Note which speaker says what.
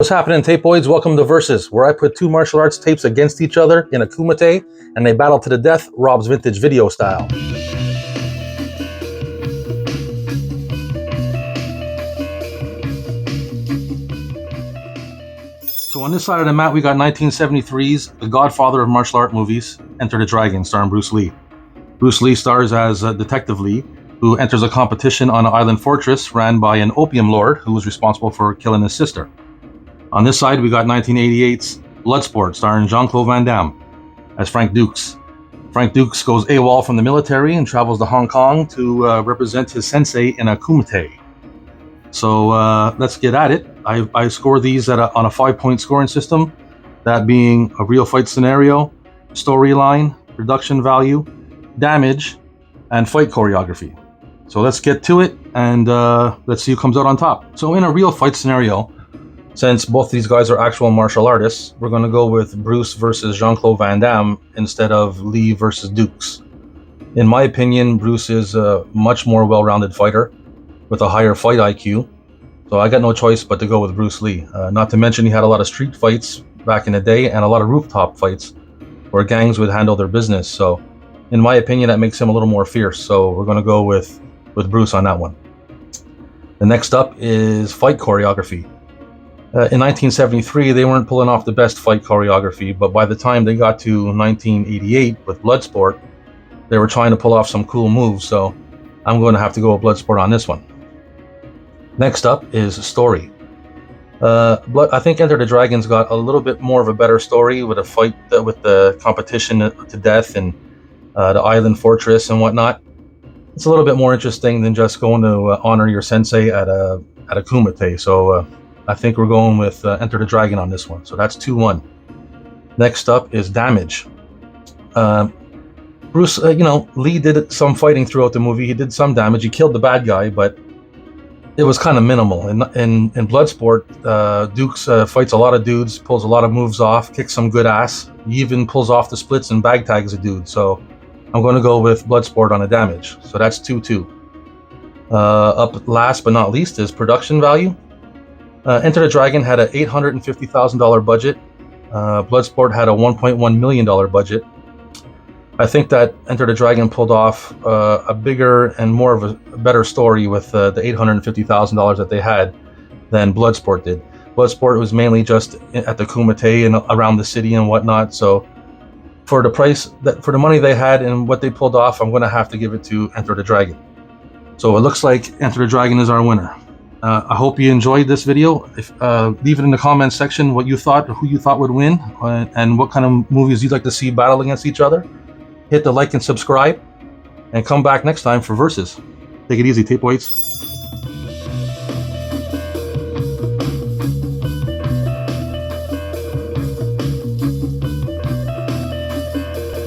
Speaker 1: What's happening, tapeoids? Welcome to Versus, where I put two martial arts tapes against each other in a kumite, and they battle to the death, Rob's vintage video style. So on this side of the mat, we got 1973's The Godfather of martial art movies, Enter the Dragon, starring Bruce Lee. Bruce Lee stars as Detective Lee, who enters a competition on an island fortress ran by an opium lord who was responsible for killing his sister. On this side, we got 1988's Bloodsport, starring Jean-Claude Van Damme as Frank Dukes. Frank Dukes goes AWOL from the military and travels to Hong Kong to represent his sensei in a kumite. So let's get at it. I score these on a 5-point scoring system, that being a real fight scenario, storyline, production value, damage, and fight choreography. So let's get to it, and let's see who comes out on top. So in a real fight scenario, since both these guys are actual martial artists, we're going to go with Bruce versus Jean-Claude Van Damme instead of Lee versus Dukes. In my opinion, Bruce is a much more well-rounded fighter with a higher fight IQ, so I got no choice but to go with Bruce Lee. Not to mention he had a lot of street fights back in the day and a lot of rooftop fights where gangs would handle their business. So in my opinion, that makes him a little more fierce, so we're going to go with Bruce on that one. The next up is fight choreography. In 1973, they weren't pulling off the best fight choreography, but by the time they got to 1988 with Bloodsport, they were trying to pull off some cool moves, so I'm going to have to go with Bloodsport on this one. Next up is story. I think Enter the Dragon's got a little bit more of a better story with a fight with the competition to death and the island fortress and whatnot. It's a little bit more interesting than just going to honor your sensei at a kumite, so I think we're going with Enter the Dragon on this one. So that's 2-1. Next up is damage. Bruce, Lee did some fighting throughout the movie. He did some damage. He killed the bad guy, but it was kind of minimal. In Bloodsport, Dukes fights a lot of dudes, pulls a lot of moves off, kicks some good ass. He even pulls off the splits and bag tags a dude. So I'm going to go with Bloodsport on the damage. So that's 2-2. Up last but not least is production value. Enter the Dragon had an $850,000 budget. Bloodsport had a $1.1 million budget. I think that Enter the Dragon pulled off a bigger and more of a better story with the $850,000 that they had than Bloodsport did. Bloodsport was mainly just at the kumite and around the city and whatnot. So for the money they had and what they pulled off, I'm going to have to give it to Enter the Dragon. So it looks like Enter the Dragon is our winner. I hope you enjoyed this video. Leave it in the comments section what you thought, who you thought would win, and what kind of movies you'd like to see battle against each other. Hit the like and subscribe, and come back next time for Versus. Take it easy, tapeoids.